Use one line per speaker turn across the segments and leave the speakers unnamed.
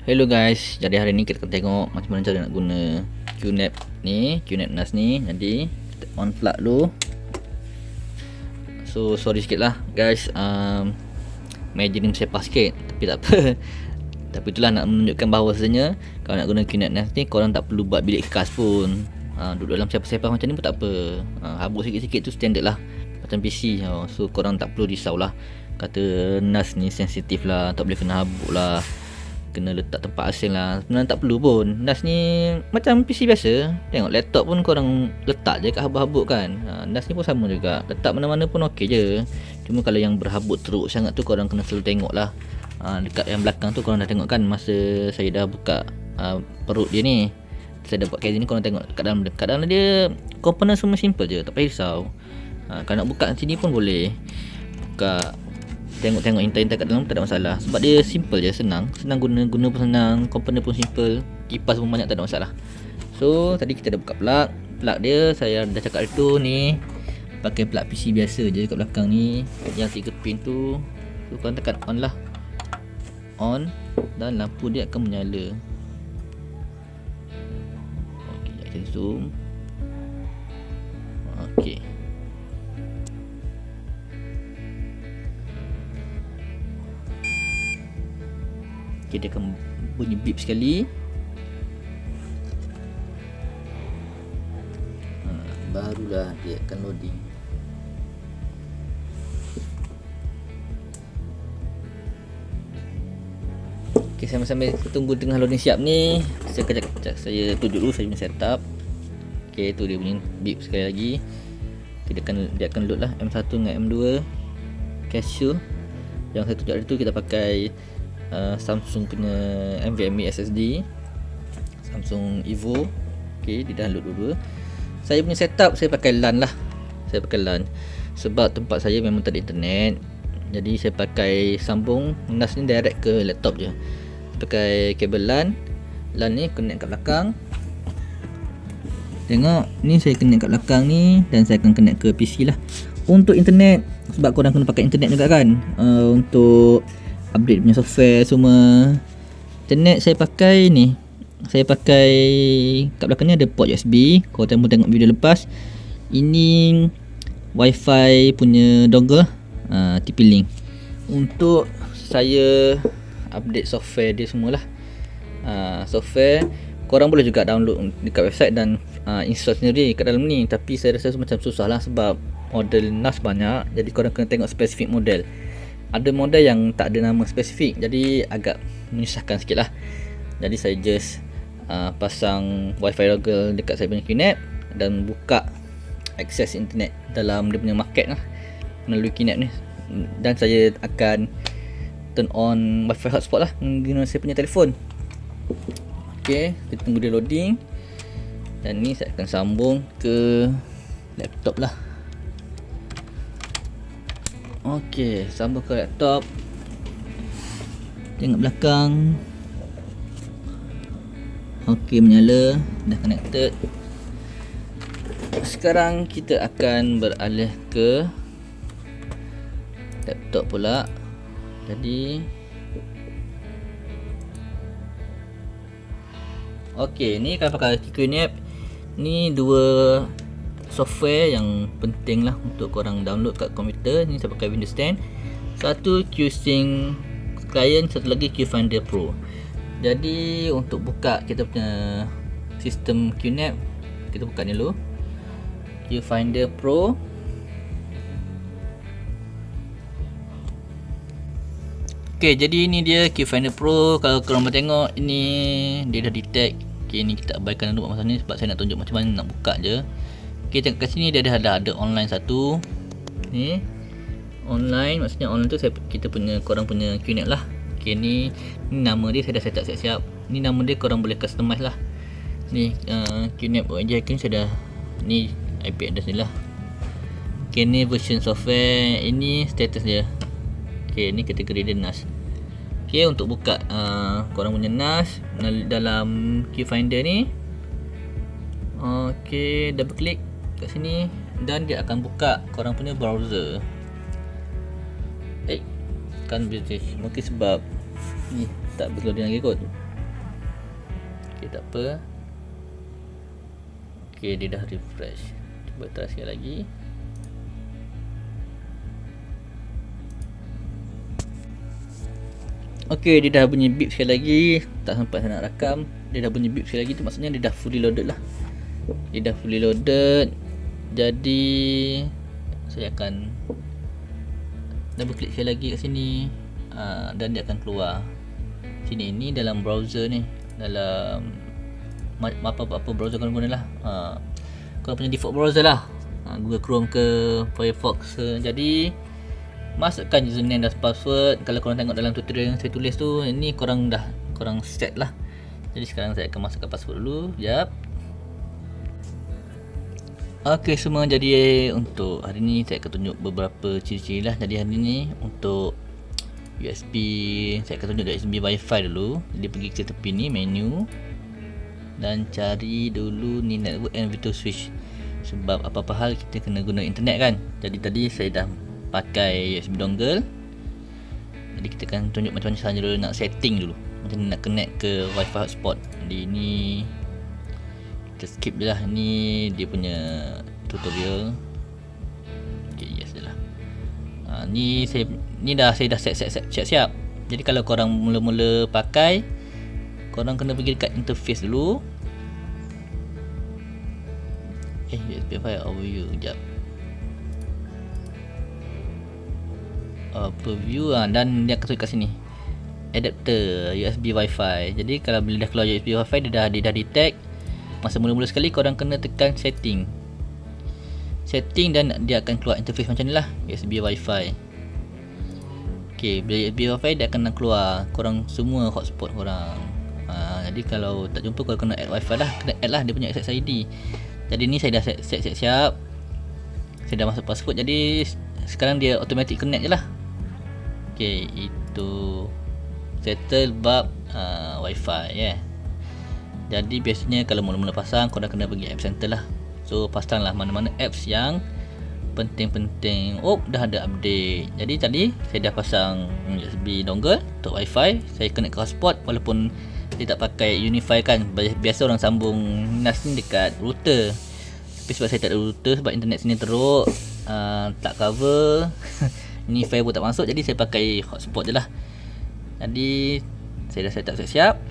Hello guys, jadi hari ni kita akan tengok macam mana cara nak guna QNAP ni, QNAP NAS ni. Jadi kita on plug dulu. So sorry sikit lah guys, meja ni saya pas sikit, tapi tak apa. Tapi itulah nak menunjukkan bahawasanya kalau nak guna QNAP NAS ni, korang tak perlu buat bilik kekas pun. Duduk dalam sepas-sepas macam ni pun tak apa. Habuk sikit-sikit tu standard lah, macam PC. So korang tak perlu risau lah, kata NAS ni sensitif lah, tak boleh kena habuk lah, kena letak tempat asing lah. Sebenarnya tak perlu pun. NAS ni macam PC biasa. Tengok laptop pun korang letak je kat habuk-habuk kan. NAS ni pun sama juga, letak mana-mana pun okey je. Cuma kalau yang berhabuk teruk sangat tu, korang kena selalu tengok lah. Dekat yang belakang tu korang dah tengok kan, masa saya dah buka perut dia ni, saya dah buat casing ni, korang tengok kat dalam dia komponen semua simple je, tak payah risau. Kalau nak buka sini pun boleh buka, tengok intai-intai kat dalam, tak ada masalah. Sebab dia simple je, senang guna pun senang, komponen pun simple, kipas pun banyak, tak ada masalah. So tadi kita dah buka plug dia. Saya dah cakap itu ni pakai plug PC biasa je kat belakang ni, yang 3 pin tu. So korang tekan on lah, on, dan lampu dia akan menyala. Ok, kita zoom. Ok, dia akan bunyi beep sekali. Barulah dia akan loading. Ok, sambil tunggu tengah loading siap ni, sekejap saya tunjuk dulu saya punya setup. Ok, tu dia bunyi beep sekali lagi. Dia akan load lah M1 dengan M2 cache. Yang saya tunjuk tadi tu kita pakai Samsung punya NVMe SSD, Samsung Evo. Ok, dia dah load dua-dua. Saya punya setup, saya pakai LAN lah. Saya pakai LAN sebab tempat saya memang tak ada internet. Jadi saya pakai sambung NAS ni direct ke laptop je, pakai kabel LAN. LAN ni connect kat belakang. Tengok ni, saya connect kat belakang ni, dan saya akan connect ke PC lah untuk internet. Sebab korang kena pakai internet juga kan, untuk update punya software semua. Internet saya pakai ni, saya pakai kat belakang ni ada port USB. Kalau kamu tengok video lepas, ini wifi punya dongle, TP-Link, untuk saya update software dia semualah. Software korang boleh juga download dekat website dan install sendiri kat dalam ni. Tapi saya rasa macam susah lah, sebab model NAS banyak, jadi korang kena tengok spesifik model. Ada model yang tak ada nama spesifik, jadi agak menyusahkan sikit lah. Jadi saya just pasang wifi dongle dekat saya punya QNAP dan buka akses internet dalam dia punya market lah melalui QNAP ni. Dan saya akan turn on wifi hotspot lah guna saya punya telefon. Ok, kita tunggu dia loading. Dan ni saya akan sambung ke laptop lah. Ok, sambung ke laptop. Tengok belakang. Ok, menyala, dah connected. Sekarang kita akan beralih ke laptop pula. Jadi ok, ni kalau pakai QNAP ni, dua software yang penting lah untuk korang download kat komputer. Ni saya pakai Windows 10. Satu QSync client, satu lagi QFinder Pro. Jadi untuk buka kita punya sistem QNAP, kita buka ni dulu, QFinder Pro. Ok, jadi ini dia QFinder Pro. Kalau korang mau tengok, ini dia dah detect. Ok, ni kita abaikan dulu masa ni sebab saya nak tunjuk macam mana nak buka je. Ok, tengok kat sini dia ada online satu. Ni online, maksudnya online tu kita punya, korang punya QNAP lah. Ok, ni nama dia saya dah set up siap-siap. Ni nama dia korang boleh customize lah. Ni QNAP ONG ni saya dah, ni IP address ni lah. Ok, ni version software, ini status dia. Ok, ni kategori dia NAS. Ok, untuk buka korang punya NAS dalam QFinder ni, ok, double klik kat sini dan dia akan buka korang punya browser. Kan British, mungkin sebab ni tak berloading lagi kot. Okay, tak apa. Okay, dia dah refresh. Cuba try sekali lagi. Okay, dia dah bunyi beep sekali lagi. Tak sampai saya nak rakam. Dia dah bunyi beep sekali lagi tu maksudnya dia dah fully loaded lah. Dia dah fully loaded. Jadi saya akan double klik sekali lagi kat sini. Dan dia akan keluar sini. Ni dalam browser ni, dalam apa-apa browser korang guna lah. Korang punya default browser lah, Google Chrome ke Firefox ke. Jadi masukkan username dan password. Kalau korang tengok dalam tutorial yang saya tulis tu, ini korang set lah. Jadi sekarang saya akan masukkan password dulu. Sekejap. Ok, semua jadi. Untuk hari ni saya akan tunjuk beberapa ciri-ciri lah. Jadi hari ni untuk USB, saya akan tunjuk USB Wi-Fi dulu. Jadi pergi ke tepi ni, menu, dan cari dulu ni network and virtual switch. Sebab apa-apa hal kita kena guna internet kan. Jadi tadi saya dah pakai USB dongle. Jadi kita akan tunjuk macam mana cara nak setting dulu, macam mana nak connect ke Wi-Fi hotspot. Jadi ni kita skip je lah. Ni dia punya tutorial. Okay, yes je lah. Ni dah saya dah siap. Jadi kalau korang mula-mula pakai, korang kena pergi dekat interface dulu. USB file overview. Sekejap. Overview dan dia akan tulis kat sini, adapter USB Wi-Fi. Jadi kalau bila dah keluar USB Wi-Fi, dia dah detect. Masa mula-mula sekali korang kena tekan setting dan dia akan keluar interface macam ni lah, USB Wi-Fi. Ok, bila USB Wi-Fi dia akan keluar korang semua hotspot korang. Jadi kalau tak jumpa, korang kena add Wi-Fi lah, kena add lah dia punya access ID. Jadi ni saya dah siap. Saya dah masuk password, jadi sekarang dia automatic connect je lah. Ok, itu settle bab Wi-Fi ya. Jadi biasanya kalau mula-mula pasang, korang kena pergi app center lah. So pasanglah mana-mana apps yang penting-penting. Dah ada update. Jadi tadi saya dah pasang USB dongle untuk Wi-Fi. Saya connect ke hotspot walaupun dia tak pakai Unify kan. Biasa orang sambung NAS ni dekat router. Tapi sebab saya tak ada router, sebab internet sini teruk, tak cover Unify pun tak masuk, jadi saya pakai hotspot je lah. Jadi saya dah set up siap.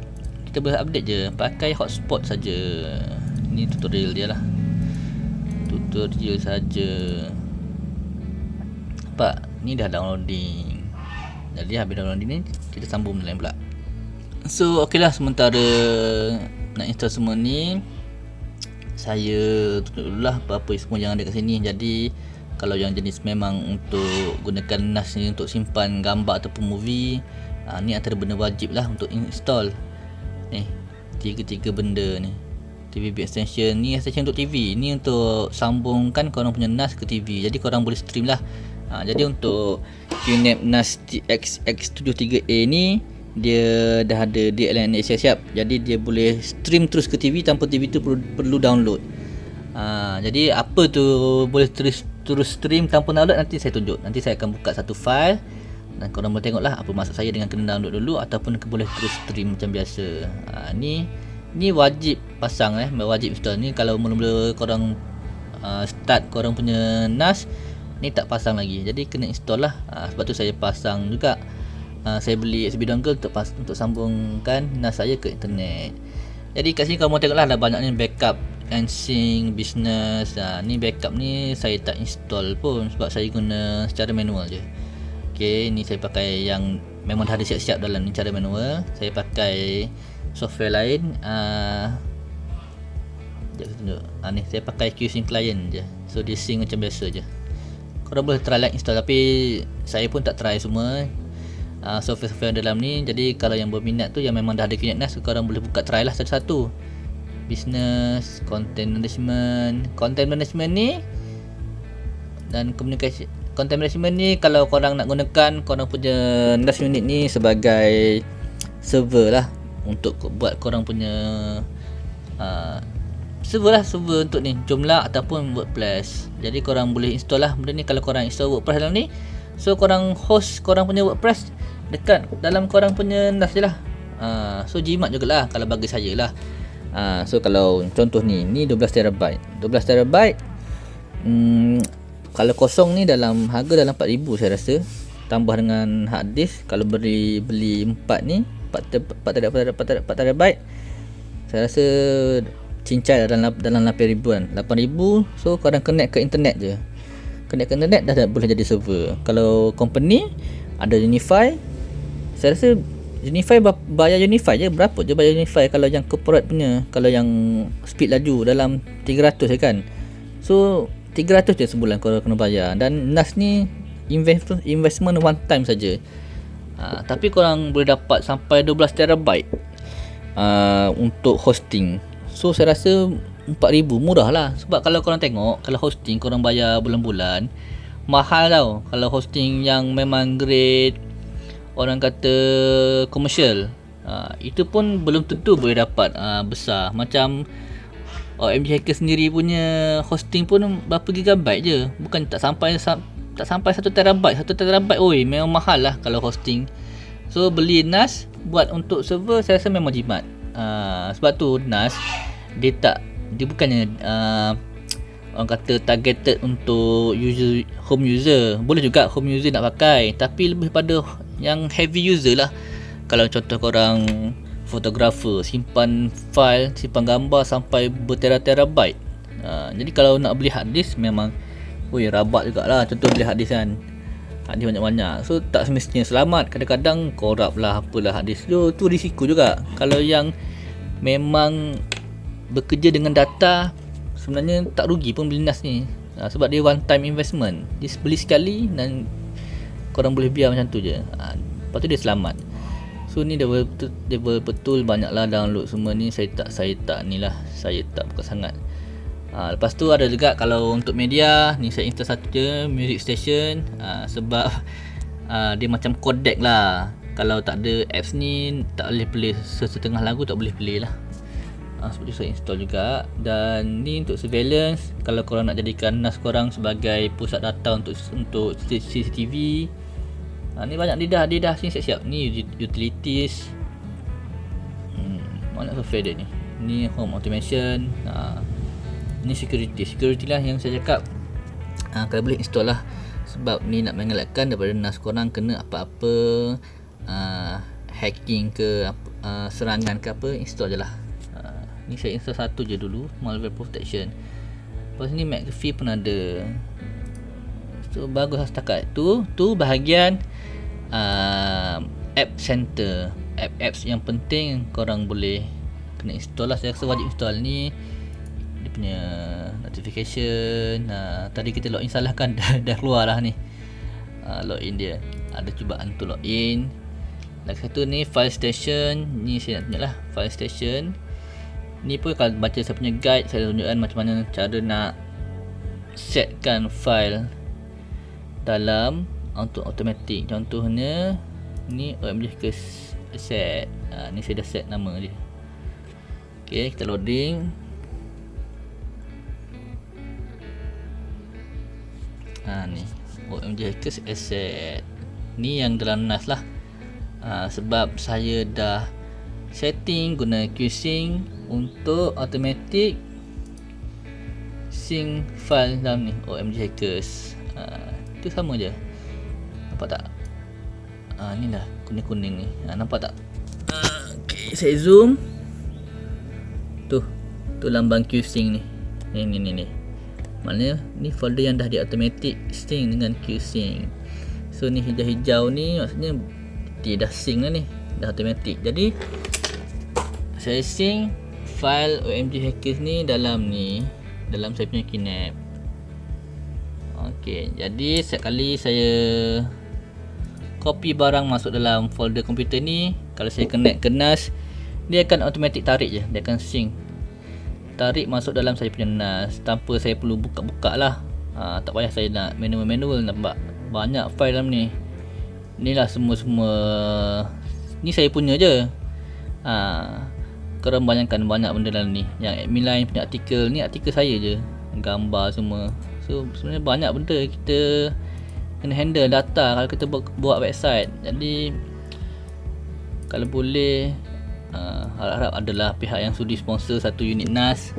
Kita boleh update je, pakai hotspot saja. Ini tutorial dia lah, tutorial saja. Nampak? Ni dah downloading. Jadi habis downloading ni, kita sambung lain pula. So ok lah, sementara nak install semua ni, saya tunjuk dulu lah apa-apa semua yang ada kat sini. Jadi kalau yang jenis memang untuk gunakan NAS ni untuk simpan gambar ataupun movie, ni antara benda wajib lah untuk install. Ni tiga benda ni. TVB extension, ni extension untuk TV, ni untuk sambungkan korang punya NAS ke TV. Jadi korang boleh stream lah. Jadi untuk QNAP NAS X73A ni, dia dah ada DLNA siap. Jadi dia boleh stream terus ke TV tanpa TV tu perlu download. Jadi apa tu boleh terus stream tanpa download, nanti saya tunjuk. Nanti saya akan buka satu file dan korang boleh tengok lah apa maksud saya dengan kena download dulu ataupun boleh terus stream macam biasa. Ni wajib pasang, wajib install ni. Kalau mula-mula korang start korang punya NAS ni tak pasang lagi, jadi kena install lah. Sebab tu saya pasang juga. Saya beli USB dongle untuk sambungkan NAS saya ke internet. Jadi kat sini kalau mau tengok lah, ada banyak ni backup and sync business. Ni backup ni saya tak install pun sebab saya guna secara manual je. Ok, ni saya pakai yang memang dah ada siap-siap dalam ni cara manual. Saya pakai software lain. Sekejap saya tunjuk. Ni saya pakai QSync client je. So dia sync macam biasa je. Korang boleh try like install, tapi saya pun tak try semua software-software yang dalam ni. Jadi kalau yang berminat tu, yang memang dah ada QNAP NAS, korang boleh buka try lah satu-satu. Business, content management ni, dan communication. Content management ni kalau korang nak gunakan korang punya NAS unit ni sebagai server lah, untuk buat korang punya server untuk ni Joomla ataupun WordPress. Jadi korang boleh install lah benda ni. Kalau korang install WordPress dalam ni, so korang host korang punya WordPress dekat dalam korang punya NAS je lah. So jimat jugalah kalau bagi saya lah. So kalau contoh ni 12 TB. Kalau kosong ni dalam harga dalam 4,000 saya rasa. Tambah dengan hard disk, kalau beli 4 ni 4 TB, saya rasa cincai dalam 8,000-an. 8,000, so korang connect ke internet je. Connect ke internet dah boleh jadi server. Kalau company ada Unify, saya rasa Unify bayar Unify je. Berapa je bayar Unify kalau yang corporate punya, kalau yang speed laju dalam 300 je kan. So 300 je sebulan korang kena bayar. Dan NAS ni investment one time saja. Tapi korang boleh dapat sampai 12 TB untuk hosting. So saya rasa 4,000 murah lah. Sebab kalau korang tengok, kalau hosting korang bayar bulan-bulan, mahal tau. Kalau hosting yang memang grade orang kata komersial, itu pun belum tentu boleh dapat besar. Macam OMG Hacker sendiri punya hosting pun berapa gigabyte je, bukan tak sampai 1 terabyte. 1 terabyte memang mahal lah kalau hosting. So beli NAS buat untuk server saya rasa memang jimat. Sebab tu NAS dia bukannya orang kata targeted untuk home user. Boleh juga home user nak pakai, tapi lebih pada yang heavy user lah. Kalau contoh korang fotografer, simpan file, simpan gambar sampai bertera-terabyte. Jadi kalau nak beli hard disk memang rabat jugalah. Contoh beli hard disk kan, hard disk banyak-banyak, so tak semestinya selamat. Kadang-kadang korup lah, apalah hard disk tu risiko juga. Kalau yang memang bekerja dengan data, sebenarnya tak rugi pun beli NAS ni. Sebab dia one time investment. Dia beli sekali dan korang boleh biar macam tu je. Lepas tu dia selamat. So ni dia betul banyaklah download semua ni. Saya tak buka sangat. Lepas tu ada juga kalau untuk media ni, saya install satu je, music station. Sebab dia macam codec lah. Kalau tak ada apps ni tak boleh play setengah lagu, tak boleh play lah. Sebab tu saya install juga. Dan ni untuk surveillance, kalau korang nak jadikan NAS korang sebagai pusat data untuk CCTV. Ni banyak dia dah sini siap-siap. Ni utilities. Banyak software dia ni. Ni home automation. Ni security lah yang saya cakap. Kalau boleh install lah. Sebab ni nak mengelakkan daripada NAS korang kena apa-apa hacking ke serangan ke apa, install je lah. Ni saya install satu je dulu, malware protection. Lepas ni McAfee pun ada. So bagus lah setakat tu bahagian app center. Apps yang penting korang boleh kena install lah. Saya rasa wajib install ni. Dia punya notification. Tadi kita login salah kan. dah keluar lah ni. Login dia, ada cubaan untuk login. Lagi satu ni file station. Ni saya nak tunjuk lah file station. Ni pun kalau baca saya punya guide, saya tunjukkan macam mana cara nak setkan file dalam untuk automatic. Contohnya ni OMG Hacker set. Ni saya dah set nama dia. Okay, kita loading. Ni OMG Hacker asset. Ni yang dalam NAS lah. Sebab saya dah setting guna QSync untuk automatic sync file dalam ni OMG Hackers. Itu sama je. Nampak tak? Ni lah kuning-kuning ni. Nampak tak? Okay, saya zoom. Tu lambang QSync ni. Ni. Maknanya ni folder yang dah di automatic sync dengan QSync. So ni hijau-hijau ni maksudnya dia dah sync lah ni, dah automatic. Jadi saya sync file OMG Hackers ni dalam saya punya Kinect. Okey, jadi setiap kali saya copy barang masuk dalam folder komputer ni, kalau saya connect ke NAS, dia akan automatic tarik je, dia akan sync. Tarik masuk dalam saya punya NAS tanpa saya perlu buka-buka lah. Tak payah saya nak manual nampak banyak file dalam ni. Inilah semua ni saya punya je. Korang bayangkan banyak benda dalam ni. Yang admin line punya artikel ni, artikel saya je, gambar semua. So sebenarnya banyak benda kita kena handle data kalau kita buat website. Jadi kalau boleh harap adalah pihak yang sudi sponsor satu unit NAS,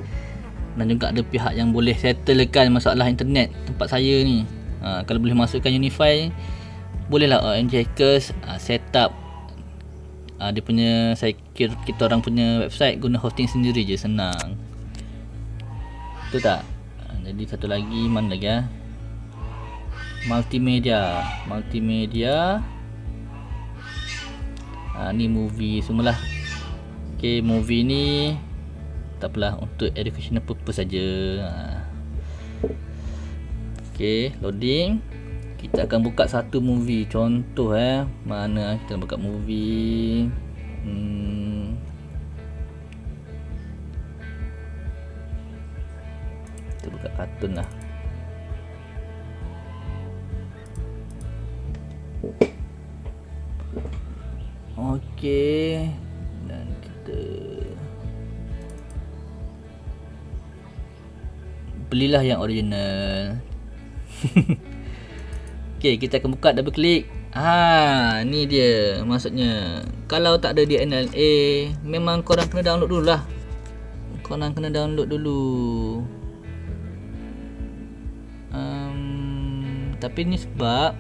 dan juga ada pihak yang boleh settlekan masalah internet tempat saya ni. Kalau boleh masukkan Unify, bolehlah OMG Hackers set up dia punya, saya kira kita orang punya website guna hosting sendiri je, senang. Betul tak? Jadi satu lagi, mana lagi multimedia. Ni movie semualah. Okay, movie ni tak apalah, untuk educational purpose saja. Okay, loading. Kita akan buka satu movie. Contoh mana kita buka movie. Kita buka kartun lah. Okey, dan kita belilah yang original. Okey, kita akan buka, double klik. Ni dia maksudnya. Kalau tak ada DNLA, memang korang kena download dulu lah. Tapi ni sebab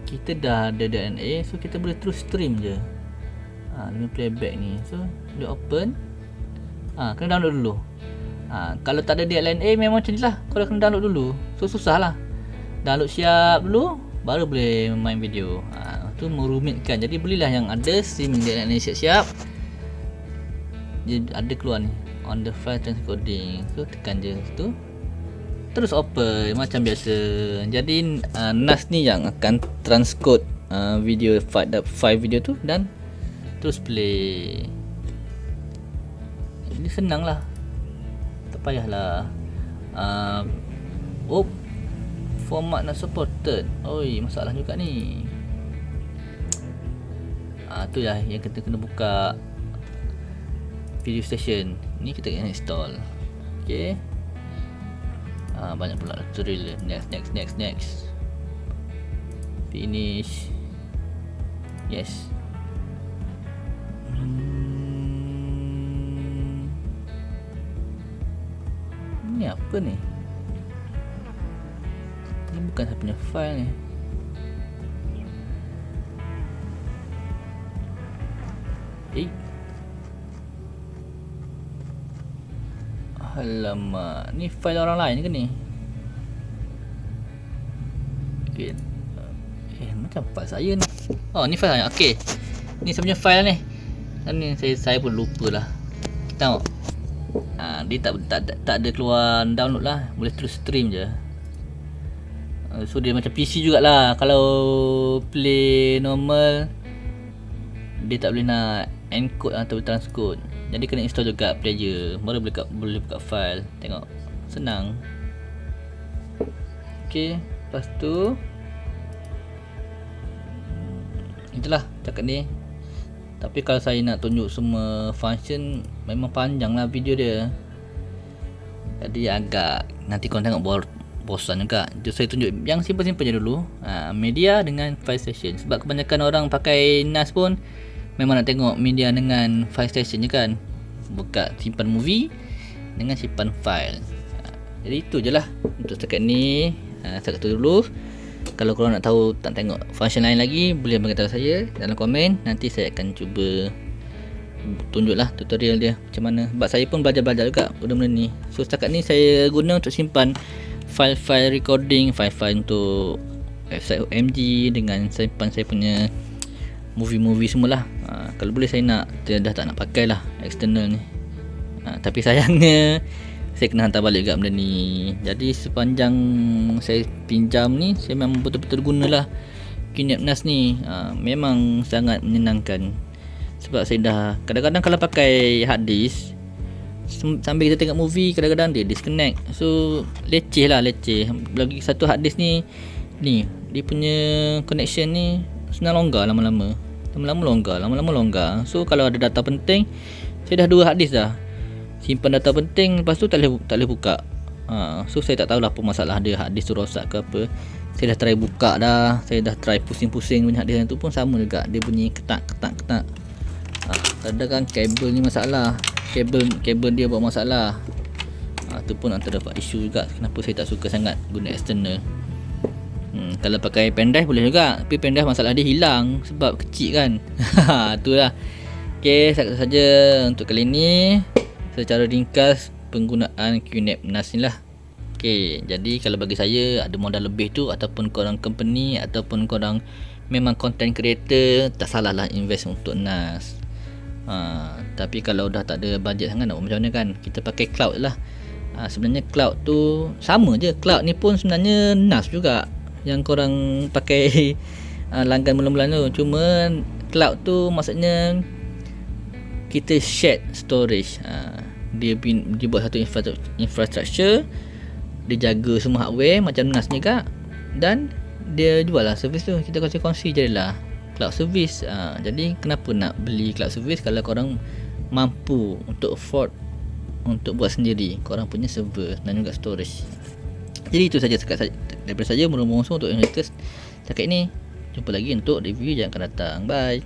kita dah ada DNLA, so kita boleh terus stream je. Ni playback ni. So dia open. Kena download dulu. Kalau tak ada DLNA memang macam ni lah, korang kena download dulu. So susah lah. Download siap dulu, baru boleh main video. Tu merumitkan. Jadi belilah yang ada streaming DLNA siap-siap. Dia ada keluar ni, on the file transcoding. So tekan je tu, terus open macam biasa. Jadi NAS ni yang akan transcode video file video tu dan terus play. Ini senang lah, tak payahlah format not supported. Masalah juga ni. Tu lah yang kita kena buka video station ni, kita kena install. Okay, banyak pula tutorial. Next finish. Yes. Ni apa ni? Ni bukan saya punya file ni. Alamak, ni file orang lain ke ni? Okay. Macam file saya ni. Ni file saya. Okay, ni saya punya file ni. Ni saya pun lupa lah. Kita tengok. Dia tak ada keluar download lah, boleh terus stream je. So dia macam PC jugalah. Kalau play normal, dia tak boleh nak encode atau transcode. Jadi kena install juga player, baru boleh buka file. Tengok, senang. Okay, lepas tu itulah cakap ni. Tapi kalau saya nak tunjuk semua function, memang panjang lah video dia. Jadi agak, nanti korang tengok bosan juga. Jadi saya tunjuk yang simple-simple je dulu. Media dengan file station. Sebab kebanyakan orang pakai NAS pun memang nak tengok media dengan file station je kan. Buka simpan movie dengan simpan file. Jadi itu je lah untuk setakat ni. Setakat tu dulu. Kalau korang nak tahu, tak tengok function lain lagi, boleh beritahu saya dalam komen. Nanti saya akan cuba tunjuklah tutorial dia macam mana. Sebab saya pun belajar juga benda-benda ni. So setakat ni saya guna untuk simpan file-file recording, file-file untuk website OMG, dengan simpan saya punya movie-movie semualah. Kalau boleh saya nak, dah tak nak pakai lah external ni. Tapi sayangnya saya kena hantar balik juga benda ni. Jadi sepanjang saya pinjam ni, saya memang betul-betul gunalah QNAP NAS ni. Memang sangat menyenangkan. Sebab saya dah, kadang-kadang kalau pakai hard disk, sambil kita tengok movie, kadang-kadang dia disconnect. So leceh. Lagi satu hard disk ni, dia punya connection ni senang longgar lama-lama longgar. So kalau ada data penting, saya dah 2 hard disk dah. Simpan data penting, lepas tu tak boleh buka. So saya tak tahulah apa masalah dia, hard disk tu rosak ke apa. Saya dah try buka dah, saya dah try pusing-pusing punya hard disk tu pun sama juga, dia bunyi ketak. Kadang kan kabel ni masalah, kabel dia buat masalah. Tu pun antara isu juga kenapa saya tak suka sangat guna external. Kalau pakai pendrive boleh juga, tapi pendrive masalah dia hilang sebab kecil kan. Itulah. Okey, saja untuk kali ni secara ringkas penggunaan QNAP NAS ni lah. Okey, jadi kalau bagi saya ada modal lebih tu, ataupun korang company ataupun korang memang content creator, tak salah lah invest untuk NAS. Tapi kalau dah tak ada budget sangat nak buat macam mana kan, kita pakai cloud lah. Sebenarnya cloud tu sama je, cloud ni pun sebenarnya NAS juga yang korang pakai langgan mula-mula tu. Cuma cloud tu maksudnya kita share storage. Dia buat satu infrastructure, dia jaga semua hardware macam NAS ni kak, dan dia jual lah servis tu, kita kongsi je lah cloud service. Jadi kenapa nak beli cloud service kalau korang mampu untuk afford untuk buat sendiri korang punya server dan juga storage. Jadi itu saja daripada saya, merumung untuk investors setakat ini. Jumpa lagi untuk review yang akan datang. Bye.